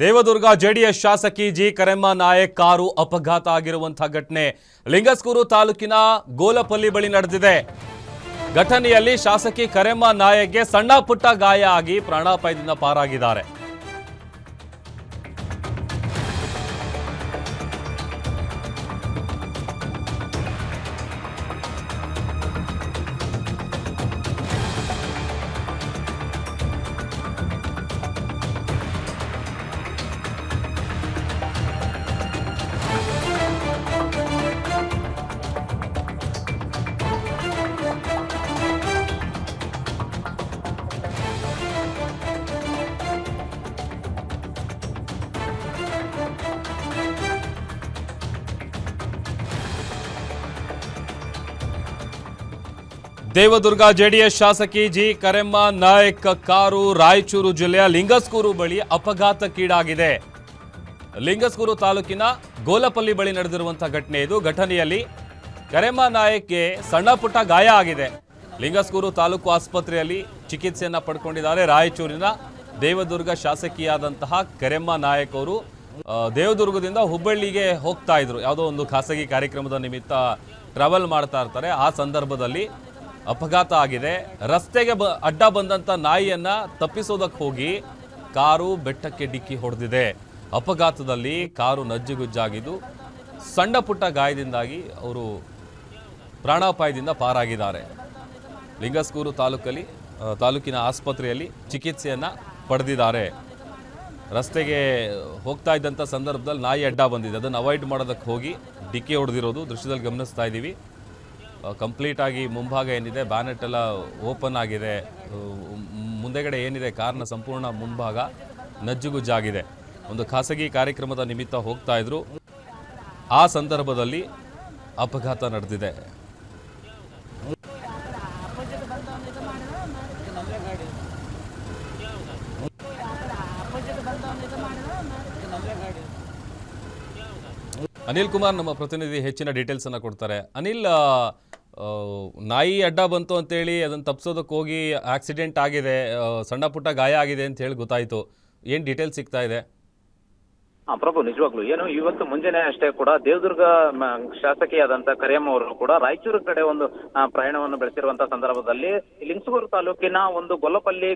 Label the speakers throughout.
Speaker 1: Devadurga JDS ಶಾಸಕಿ G Karemma Nayak car ಅಪಘಾತ ಆಗಿರುವಂತಹ ಘಟನೆ ಲಿಂಗಸ್ಕೂರು ತಾಲೂಕಿನ ಗೋಲಪಲ್ಲಿ ಬಳಿ ನಡೆದಿದೆ. ಘಟನೆಯಲ್ಲಿ ಶಾಸಕಿ ಕರೆಮ್ಮ ನಾಯಕ್ಗೆ ಸಣ್ಣ ಪುಟ್ಟ ಗಾಯ ಆಗಿ ಪ್ರಾಣಾಪಾಯದಿಂದ ಪಾರಾಗಿದ್ದಾರೆ. ದೇವದುರ್ಗ ಜೆಡಿಎಸ್ ಶಾಸಕಿ ಜಿ ಕರೆಮ್ಮ ನಾಯಕ್ ಕಾರು ರಾಯಚೂರು ಜಿಲ್ಲೆಯ ಲಿಂಗಸ್ಕೂರು ಬಳಿ ಅಪಘಾತಕ್ಕೀಡಾಗಿದೆ. ಲಿಂಗಸ್ಕೂರು ತಾಲೂಕಿನ ಗೋಲಪಲ್ಲಿ ಬಳಿ ನಡೆದಿರುವಂತಹ ಘಟನೆ ಇದು. ಘಟನೆಯಲ್ಲಿ ಕರೆಮ್ಮ ನಾಯಕ್ಗೆ ಸಣ್ಣ ಪುಟ್ಟ ಗಾಯ ಆಗಿದೆ. ಲಿಂಗಸ್ಕೂರು ತಾಲೂಕು ಆಸ್ಪತ್ರೆಯಲ್ಲಿ ಚಿಕಿತ್ಸೆಯನ್ನ ಪಡ್ಕೊಂಡಿದ್ದಾರೆ. ರಾಯಚೂರಿನ ದೇವದುರ್ಗ ಶಾಸಕಿಯಾದಂತಹ ಕರೆಮ್ಮ ನಾಯಕ್ ಅವರು ದೇವದುರ್ಗದಿಂದ ಹುಬ್ಬಳ್ಳಿಗೆ ಹೋಗ್ತಾ ಇದ್ರು. ಯಾವುದೋ ಒಂದು ಖಾಸಗಿ ಕಾರ್ಯಕ್ರಮದ ನಿಮಿತ್ತ ಟ್ರಾವೆಲ್ ಮಾಡ್ತಾ ಇರ್ತಾರೆ. ಆ ಸಂದರ್ಭದಲ್ಲಿ ಅಪಘಾತ ಆಗಿದೆ. ರಸ್ತೆಗೆ ಅಡ್ಡ ಬಂದಂತ ನಾಯಿಯನ್ನ ತಪ್ಪಿಸೋದಕ್ಕೆ ಹೋಗಿ ಕಾರು ಬೆಟ್ಟಕ್ಕೆ ಡಿಕ್ಕಿ ಹೊಡೆದಿದೆ. ಅಪಘಾತದಲ್ಲಿ ಕಾರು ನಜ್ಜುಗುಜ್ಜಾಗಿದ್ದು ಸಣ್ಣ ಪುಟ್ಟ ಗಾಯದಿಂದಾಗಿ ಅವರು ಪ್ರಾಣಾಪಾಯದಿಂದ ಪಾರಾಗಿದ್ದಾರೆ. ಲಿಂಗಸ್ಕೂರು ತಾಲೂಕಿನ ಆಸ್ಪತ್ರೆಯಲ್ಲಿ ಚಿಕಿತ್ಸೆಯನ್ನ ಪಡೆದಿದ್ದಾರೆ. ರಸ್ತೆಗೆ ಹೋಗ್ತಾ ಇದ್ದಂಥ ಸಂದರ್ಭದಲ್ಲಿ ನಾಯಿ ಅಡ್ಡ ಬಂದಿದೆ. ಅದನ್ನು ಅವಾಯ್ಡ್ ಮಾಡೋದಕ್ಕೆ ಹೋಗಿ ಡಿಕ್ಕಿ ಹೊಡೆದಿರೋದು ದೃಶ್ಯದಲ್ಲಿ ಗಮನಿಸ್ತಾ ಇದ್ದೀವಿ. ಕಂಪ್ಲೀಟ್ ಆಗಿ ಮುಂಭಾಗ ಏನಿದೆ ಬ್ಯಾನೆಟ್ ಎಲ್ಲ ಓಪನ್ ಆಗಿದೆ. ಮುಂದೆಗಡೆ ಏನಿದೆ ಕಾರ್ನ ಸಂಪೂರ್ಣ ಮುಂಭಾಗ ನಜ್ಜುಗುಜ್ಜಾಗಿದೆ. ಒಂದು ಖಾಸಗಿ ಕಾರ್ಯಕ್ರಮದ ನಿಮಿತ್ತ ಹೋಗ್ತಾ ಇದ್ರು. ಆ ಸಂದರ್ಭದಲ್ಲಿ ಅಪಘಾತ ನಡೆದಿದೆ. ಅನಿಲ್ ಕುಮಾರ್ ನಮ್ಮ ಪ್ರತಿನಿಧಿ ಹೆಚ್ಚಿನ ಡೀಟೇಲ್ಸ್ ಅನ್ನ ಕೊಡ್ತಾರೆ. ಅನಿಲ್, ನಾಯಿ ಅಡ್ಡ ಬಂತು ಅಂತೇಳಿ ಅದನ್ನು ತಪ್ಪಿಸೋದಕ್ಕೆ ಹೋಗಿ ಆಕ್ಸಿಡೆಂಟ್ ಆಗಿದೆ, ಸಣ್ಣ ಪುಟ್ಟ ಗಾಯ ಆಗಿದೆ ಅಂತ ಹೇಳಿ ಗೊತ್ತಾಯಿತು. ಏನು ಡೀಟೇಲ್ಸ್ ಸಿಗ್ತಾ ಇದೆ?
Speaker 2: ಪ್ರಭು, ನಿಜವಾಗ್ಲು ಏನು ಇವತ್ತು ಮುಂಜಾನೆ ಅಷ್ಟೇ ಕೂಡ ದೇವದುರ್ಗ ಶಾಸಕಿಯಾದಂತ ಕರಿಯಮ್ಮ ಅವರು ಕೂಡ ರಾಯಚೂರು ಕಡೆ ಒಂದು ಪ್ರಯಾಣವನ್ನು ಬೆಳೆಸಿರುವಂತಹ ಸಂದರ್ಭದಲ್ಲಿ ಲಿಂಗಸ್ಕೂರು ತಾಲೂಕಿನ ಒಂದು ಗೊಲ್ಲಪಲ್ಲಿ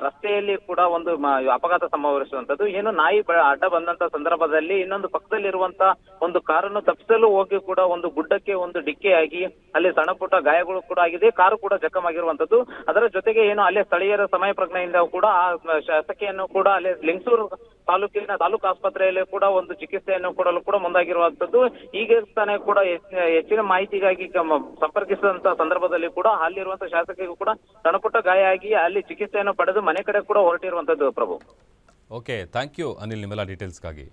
Speaker 2: ರಸ್ತೆಯಲ್ಲಿ ಕೂಡ ಒಂದು ಅಪಘಾತ ಸಂಭವಿಸುವಂತದ್ದು. ಏನು ನಾಯಿ ಅಡ್ಡ ಬಂದಂತ ಸಂದರ್ಭದಲ್ಲಿ ಇನ್ನೊಂದು ಪಕ್ಕದಲ್ಲಿರುವಂತ ಒಂದು ಕಾರನ್ನು ತಪ್ಪಿಸಲು ಹೋಗಿ ಕೂಡ ಒಂದು ಗುಡ್ಡಕ್ಕೆ ಒಂದು ಡಿಕ್ಕಿಯಾಗಿ ಅಲ್ಲಿ ಸಣ್ಣ ಪುಟ್ಟ ಗಾಯಗಳು ಕೂಡ ಆಗಿದೆ. ಕಾರು ಕೂಡ ಜಖಮಾಗಿರುವಂತದ್ದು. ಅದರ ಜೊತೆಗೆ ಏನು ಅಲ್ಲೇ ಸ್ಥಳೀಯರ ಸಮಯ ಪ್ರಜ್ಞೆಯಿಂದ ಕೂಡ ಆ ಶಾಸಕಿಯನ್ನು ಕೂಡ ಅಲ್ಲೇ ಲಿಂಗಸ್ಕೂರು ತಾಲೂಕು ಆಸ್ಪತ್ರೆಯಲ್ಲಿ ಕೂಡ ಒಂದು ಚಿಕಿತ್ಸೆಯನ್ನು ಕೊಡಲು ಕೂಡ ಮುಂದಾಗಿರುವಂತದ್ದು. ಈಗ ತಾನೇ ಕೂಡ ಹೆಚ್ಚಿನ ಮಾಹಿತಿಗಾಗಿ ಸಂಪರ್ಕಿಸಿದಂತ ಸಂದರ್ಭದಲ್ಲಿ ಕೂಡ ಅಲ್ಲಿರುವಂತಹ ಶಾಸಕಿಗೂ ಕೂಡ ಸಣ್ಣಪುಟ್ಟ ಗಾಯ ಆಗಿ ಅಲ್ಲಿ ಚಿಕಿತ್ಸೆಯನ್ನು ಪಡೆದು ಮನೆ ಕಡೆ ಕೂಡ ಹೊರಟಿರುವಂತದ್ದು. ಪ್ರಭು,
Speaker 1: ಓಕೆ, ಥ್ಯಾಂಕ್ ಯು ಅನಿಲ್ ನಿಮ್ಮೆಲ್ಲ ಡೀಟೇಲ್ಸ್ಗಾಗಿ.